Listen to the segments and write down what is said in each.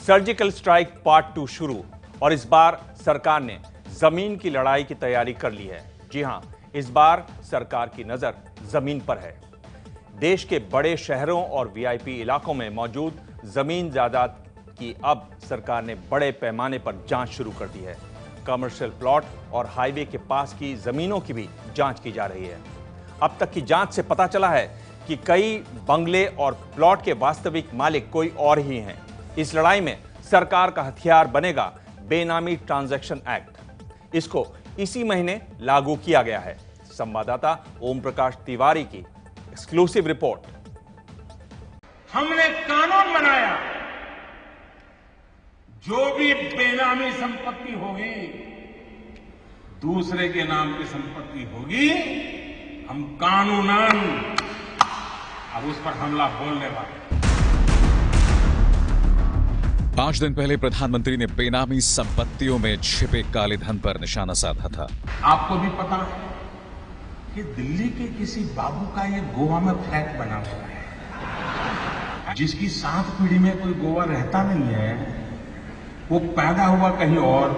Surgical strike part 2 शुरू और इस बार सरकार ने जमीन की लड़ाई की तैयारी कर ली है। जी हां, इस बार सरकार की नजर जमीन पर है। देश के बड़े शहरों और वीआईपी इलाकों में मौजूद जमीन जायदाद की अब सरकार ने बड़े पैमाने पर जांच शुरू कर दी है। कमर्शियल प्लॉट और हाईवे के पास की जमीनों की भी जांच की जा रही है। अब तक की जांच से पता चला है कि कई बंगले और प्लॉट के वास्तविक मालिक कोई और ही हैं। इस लड़ाई में सरकार का हथियार बनेगा बेनामी ट्रांजैक्शन एक्ट। इसको इसी महीने लागू किया गया है। संवाददाता ओम प्रकाश तिवारी की एक्सक्लूसिव रिपोर्ट। हमने कानून बनाया, जो भी बेनामी संपत्ति होगी, दूसरे के नाम की संपत्ति होगी, हम कानूनन अब उस पर हमला बोलने वाले। 5 दिन पहले प्रधानमंत्री ने बेनामी संपत्तियों में छिपे काले धन पर निशाना साधा था। आपको भी पता है कि दिल्ली के किसी बाबू का ये गोवा में फ्लैट बना हुआ है, जिसकी 7 पीढ़ी में कोई गोवा रहता नहीं है। वो पैदा हुआ कहीं और,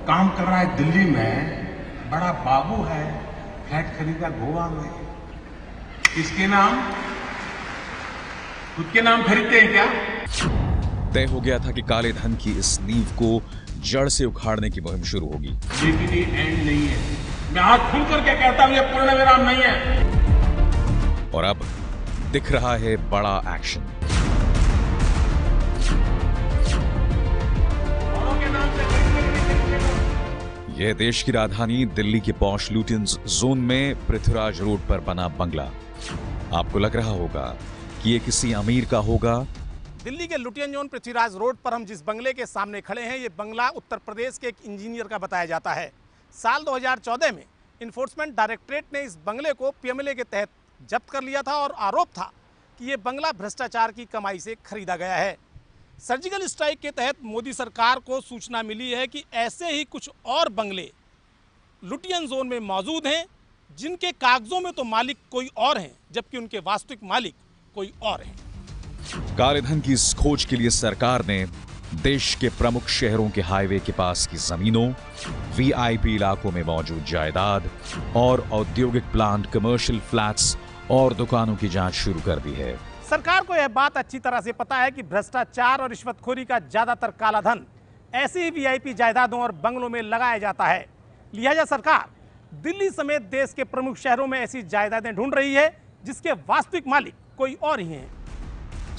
काम कर रहा है दिल्ली में, बड़ा बाबू है, फ्लैट खरीदा गोवा में। किसके नाम? खुद के नाम खरीदते हैं क्या? तय हो गया था कि काले धन की इस नींव को जड़ से उखाड़ने की मुहिम शुरू होगी। लेकिन ये एंड नहीं है। मैं हाथ खुल करके कहता हूं, ये पूर्ण विराम नहीं है। और अब दिख रहा है बड़ा एक्शन। यह देश की राजधानी दिल्ली के पॉश लुटियंस जोन में पृथ्वीराज रोड पर बना बंगला। आपको लग रहा होगा कि यह किसी अमीर का होगा। दिल्ली के लुटियन जोन पृथ्वीराज रोड पर हम जिस बंगले के सामने खड़े हैं, ये बंगला उत्तर प्रदेश के एक इंजीनियर का बताया जाता है। साल 2014 में इन्फोर्समेंट डायरेक्टरेट ने इस बंगले को पीएमएलए के तहत जब्त कर लिया था और आरोप था कि ये बंगला भ्रष्टाचार की कमाई से खरीदा गया है। सर्जिकल स्ट्राइक के तहत मोदी सरकार को सूचना मिली है कि ऐसे ही कुछ और बंगले लुटियन जोन में मौजूद हैं, जिनके कागजों में तो मालिक कोई और हैं, जबकि उनके वास्तविक मालिक कोई और हैं। काले धन की इस खोज के लिए सरकार ने देश के प्रमुख शहरों के हाईवे के पास की जमीनों, वीआईपी इलाकों में मौजूद जायदाद और औद्योगिक प्लांट, कमर्शियल फ्लैट्स और दुकानों की जांच शुरू कर दी है। सरकार को यह बात अच्छी तरह से पता है कि भ्रष्टाचार और रिश्वतखोरी का ज्यादातर काला धन ऐसी ही वीआईपी जायदादों और बंगलों में लगाया जाता है। लिहाजा सरकार दिल्ली समेत देश के प्रमुख शहरों में ऐसी जायदादें ढूंढ रही है जिसके वास्तविक मालिक कोई और ही हैं।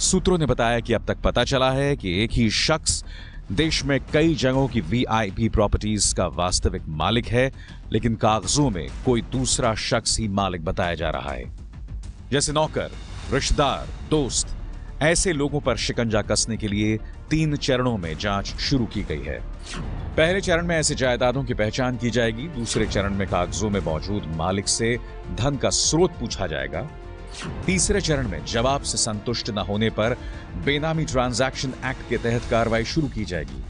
सूत्रों ने बताया कि अब तक पता चला है कि एक ही शख्स देश में कई जगहों की वीआईपी प्रॉपर्टीज का वास्तविक मालिक है, लेकिन कागजों में कोई दूसरा शख्स ही मालिक बताया जा रहा है। जैसे नौकर, रिश्तेदार, दोस्त, ऐसे लोगों पर शिकंजा कसने के लिए 3 चरणों में जांच शुरू की गई है। पहले चरण में ऐसे जायदादों की पहचान की जाएगी। दूसरे चरण में कागजों में मौजूद मालिक से धन का स्रोत पूछा जाएगा। तीसरे चरण में जवाब से संतुष्ट न होने पर बेनामी ट्रांजैक्शन एक्ट के तहत कार्रवाई शुरू की जाएगी।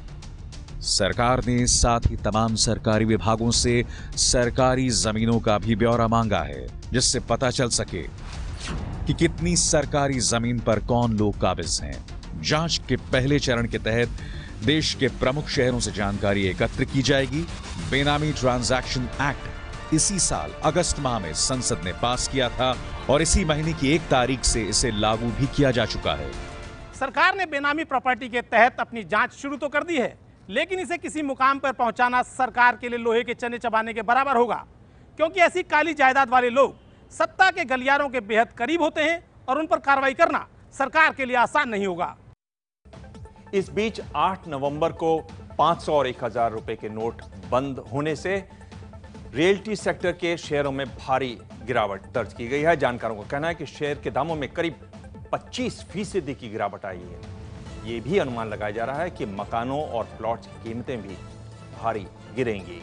सरकार ने साथ ही तमाम सरकारी विभागों से सरकारी जमीनों का भी ब्यौरा मांगा है, जिससे पता चल सके कि कितनी सरकारी जमीन पर कौन लोग काबिज हैं। जांच के पहले चरण के तहत देश के प्रमुख शहरों से जानकारी एकत्र की जाएगी। बेनामी ट्रांजैक्शन एक्ट इसी साल अगस्त माह में संसद ने पास किया था और इसी महीने की 1 तारीख से इसे लागू भी किया जा चुका है। सरकार ने बेनामी प्रॉपर्टी के तहत अपनी जांच शुरू तो कर दी है, लेकिन इसे किसी मुकाम पर पहुंचाना सरकार के लिए लोहे के चने चबाने के बराबर होगा, क्योंकि ऐसी काली जायदाद वाले लोग सत्ता के गलियारों के बेहद करीब होते हैं और उन पर कार्रवाई करना सरकार के लिए आसान नहीं होगा। इस बीच 8 नवंबर को 500 और 1000 रुपए के नोट बंद होने से रियल्टी सेक्टर के शेयरों में भारी गिरावट दर्ज की गई है। जानकारों का कहना है कि शेयर के दामों में करीब 25% की गिरावट आई है। यह भी अनुमान लगाया जा रहा है कि मकानों और प्लॉट्स की कीमतें भी भारी गिरेंगी।